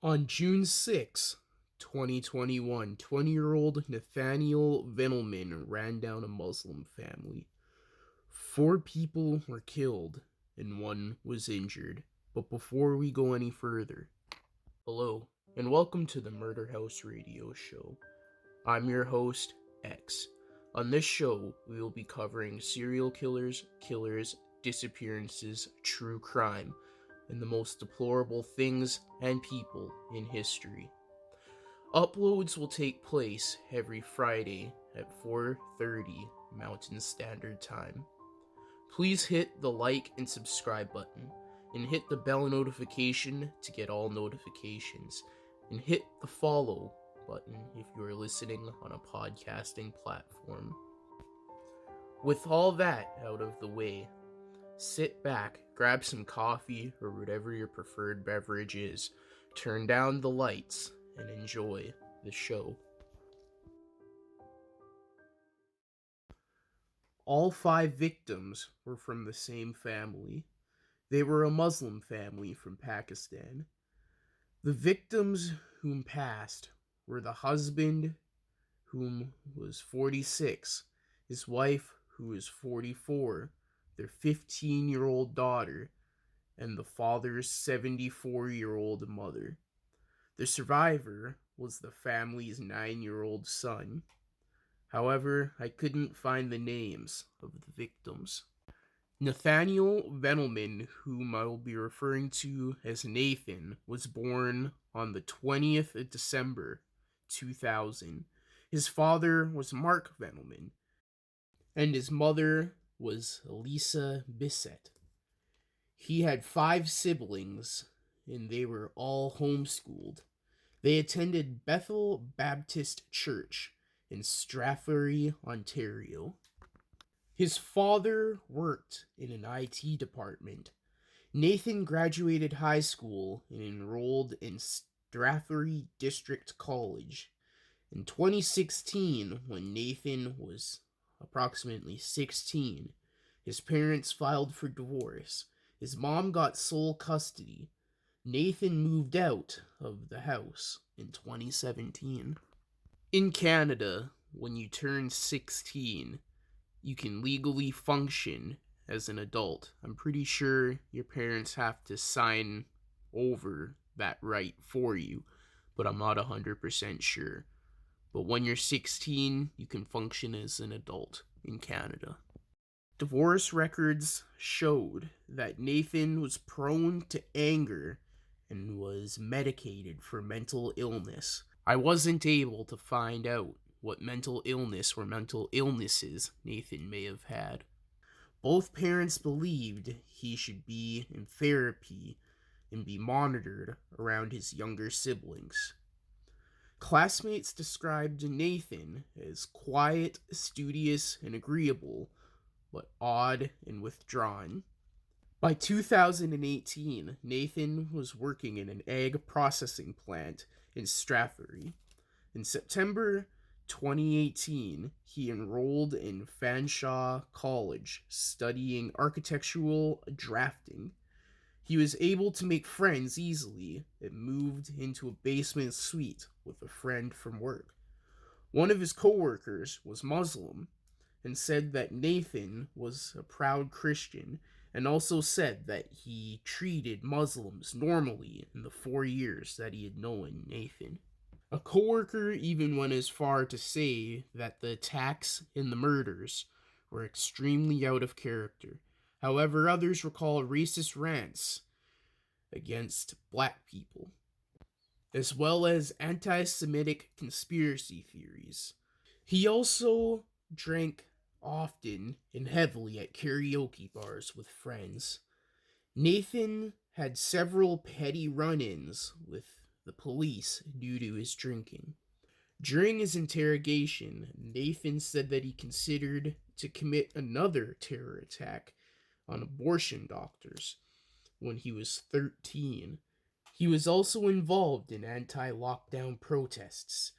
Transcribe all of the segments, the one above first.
On June 6, 2021, 20-year-old Nathaniel Venelman ran down a Muslim family. 4 people were killed and 1 was injured. But before we go any further, hello, and welcome to the Murder House Radio Show. I'm your host, X. On this show, we will be covering serial killers, disappearances, true crime, and the most deplorable things and people in history. Uploads will take place every Friday at 4:30 Mountain Standard Time. Please hit the like and subscribe button, and hit the bell notification to get all notifications, and hit the follow button if you are listening on a podcasting platform. With all that out of the way, sit back, grab some coffee or whatever your preferred beverage is, turn down the lights, and enjoy the show. All 5 victims were from the same family. They were a Muslim family from Pakistan. The victims whom passed were the husband, whom was 46, his wife, who was 44, their 15-year-old daughter, and the father's 74-year-old mother. The survivor was the family's 9-year-old son. However, I couldn't find the names of the victims. Nathaniel Venelman, whom I will be referring to as Nathan, was born on the 20th of December, 2000. His father was Mark Venelman, and his mother was Elisa Bissett. He had 5 siblings, and they were all homeschooled. They attended Bethel Baptist Church in Strathroy, Ontario. His father worked in an IT department. Nathan graduated high school and enrolled in Strathroy District College. In 2016, when Nathan was approximately 16, his parents filed for divorce. His mom got sole custody. Nathan moved out of the house in 2017. In Canada, when you turn 16, you can legally function as an adult. I'm pretty sure your parents have to sign over that right for you, but I'm not 100% sure. But when you're 16, you can function as an adult in Canada. Divorce records showed that Nathan was prone to anger and was medicated for mental illness. I wasn't able to find out what mental illness or mental illnesses Nathan may have had. Both parents believed he should be in therapy and be monitored around his younger siblings. Classmates described Nathan as quiet, studious, and agreeable, but odd and withdrawn. By 2018, Nathan was working in an egg processing plant in Strathroy. In September 2018, he enrolled in Fanshawe College, studying architectural drafting. He was able to make friends easily and moved into a basement suite with a friend from work. One of his co-workers was Muslim and said that Nathan was a proud Christian, and also said that he treated Muslims normally in the 4 years that he had known Nathan. A coworker even went as far to say that the attacks and the murders were extremely out of character. However, others recall racist rants against black people, as well as anti-Semitic conspiracy theories. He also drank often and heavily at karaoke bars with friends. Nathan had several petty run-ins with the police due to his drinking. During his interrogation, Nathan said that he considered to commit another terror attack on abortion doctors when he was 13. He was also involved in anti-lockdown protests.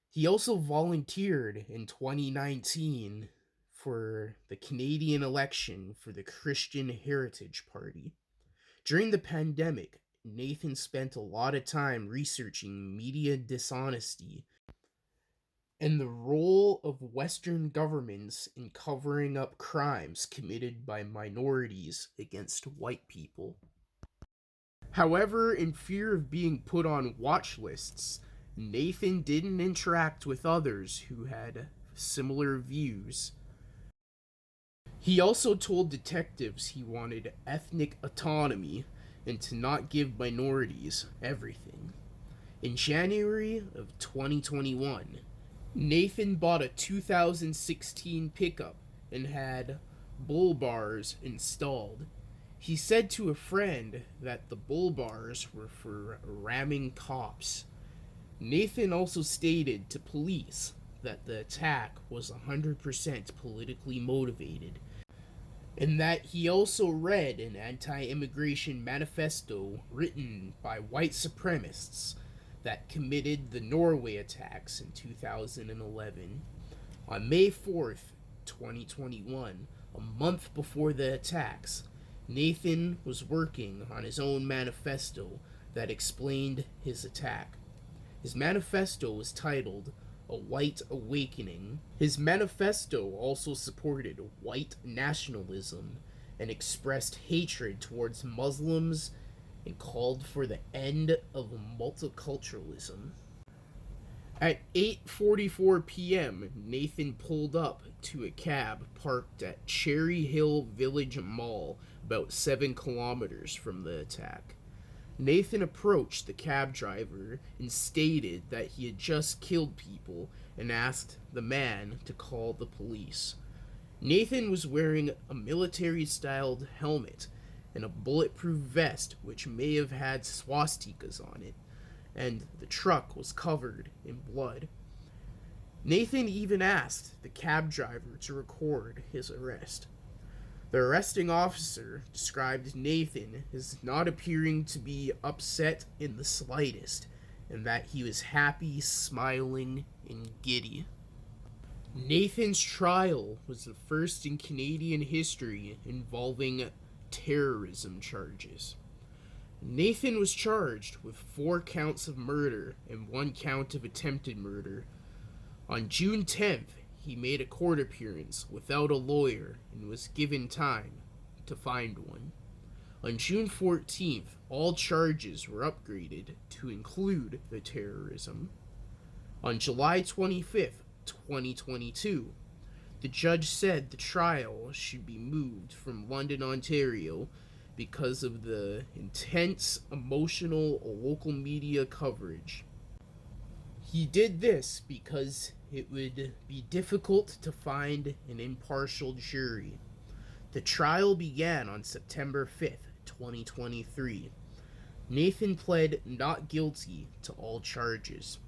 He also volunteered in 2019 for the Canadian election for the Christian Heritage Party. During the pandemic, Nathan spent a lot of time researching media dishonesty and the role of Western governments in covering up crimes committed by minorities against white people. However, in fear of being put on watch lists, Nathan didn't interact with others who had similar views. He also told detectives he wanted ethnic autonomy and to not give minorities everything. In January of 2021, Nathan bought a 2016 pickup and had bull bars installed. He said to a friend that the bull bars were for ramming cops. Nathan also stated to police that the attack was 100% politically motivated, and that he also read an anti-immigration manifesto written by white supremacists that committed the Norway attacks in 2011. On May 4th, 2021, a month before the attacks, Nathan was working on his own manifesto that explained his attack. His manifesto was titled A White Awakening. His manifesto also supported white nationalism and expressed hatred towards Muslims and called for the end of multiculturalism. At 8:44 p.m., Nathan pulled up to a cab parked at Cherry Hill Village Mall, about 7 kilometers from the attack. Nathan approached the cab driver and stated that he had just killed people and asked the man to call the police. Nathan was wearing a military-styled helmet and a bulletproof vest which may have had swastikas on it, and the truck was covered in blood. Nathan even asked the cab driver to record his arrest. The arresting officer described Nathan as not appearing to be upset in the slightest, and that he was happy, smiling, and giddy. Nathan's trial was the first in Canadian history involving terrorism charges. Nathan was charged with 4 counts of murder and 1 count of attempted murder. On June 10th, he made a court appearance without a lawyer and was given time to find one. On June 14th, all charges were upgraded to include the terrorism. On July 25th, 2022, the judge said the trial should be moved from London, Ontario, because of the intense, emotional local media coverage. He did this because it would be difficult to find an impartial jury. The trial began on September 5th, 2023. Nathan pled not guilty to all charges.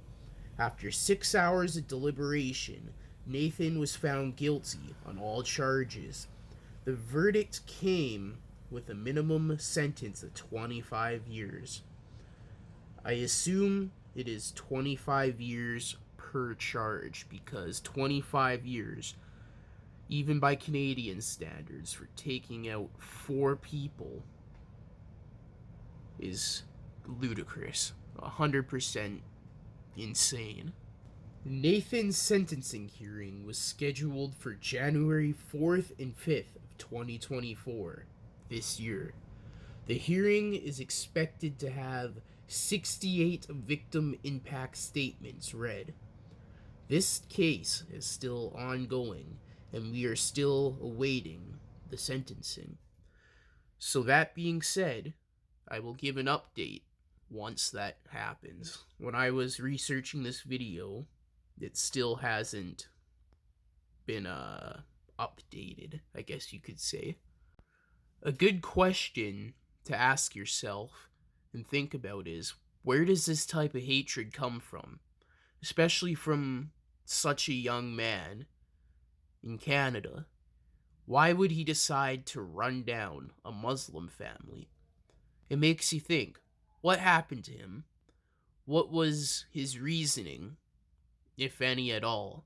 After 6 hours of deliberation, Nathan was found guilty on all charges. The verdict came with a minimum sentence of 25 years. I assume it is 25 years per charge, because 25 years, even by Canadian standards, for taking out 4 people is ludicrous. 100% insane. Nathan's sentencing hearing was scheduled for January 4th and 5th of 2024, this year. The hearing is expected to have 68 victim impact statements read. This case is still ongoing, and we are still awaiting the sentencing. So that being said, I will give an update once that happens. When I was researching this video, it still hasn't been updated, I guess you could say. A good question to ask yourself and think about is, where does this type of hatred come from? Especially from such a young man in Canada. Why would he decide to run down a Muslim family? It makes you think, what happened to him? What was his reasoning, if any at all?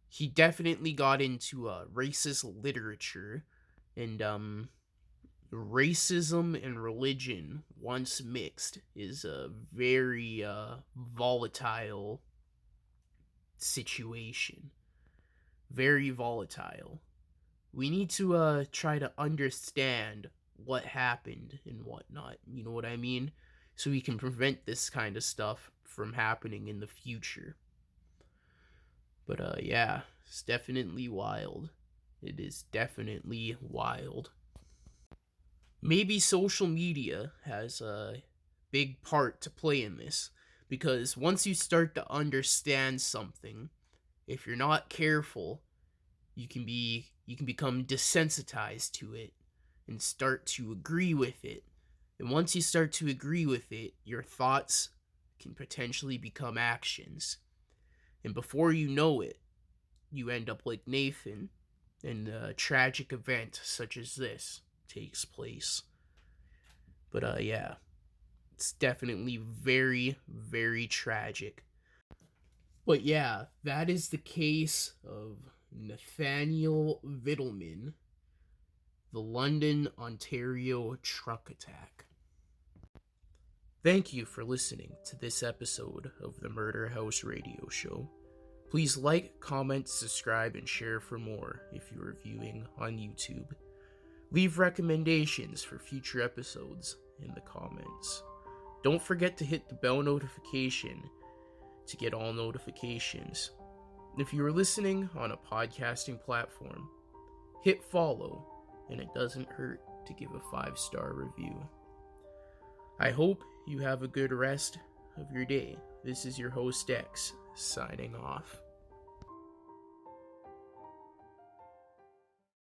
He definitely got into racist literature and racism and religion, once mixed, is a very volatile situation. Very volatile. We need to try to understand what happened and whatnot. You know what I mean? So we can prevent this kind of stuff from happening in the future. But yeah, it's definitely wild. It is definitely wild. Maybe social media has a big part to play in this, because once you start to understand something, if you're not careful, you can become desensitized to it and start to agree with it. And once you start to agree with it, your thoughts can potentially become actions. And before you know it, you end up like Nathan, and a tragic event such as this takes place. But yeah, it's definitely very, very tragic. But yeah, that is the case of Nathaniel Vittleman, the London, Ontario truck attack. Thank you for listening to this episode of the Murder House Radio Show. Please like, comment, subscribe, and share for more if you are viewing on YouTube. Leave recommendations for future episodes in the comments. Don't forget to hit the bell notification to get all notifications. If you are listening on a podcasting platform, hit follow, and it doesn't hurt to give a 5-star review. I hope you have a good rest of your day. This is your host X, signing off.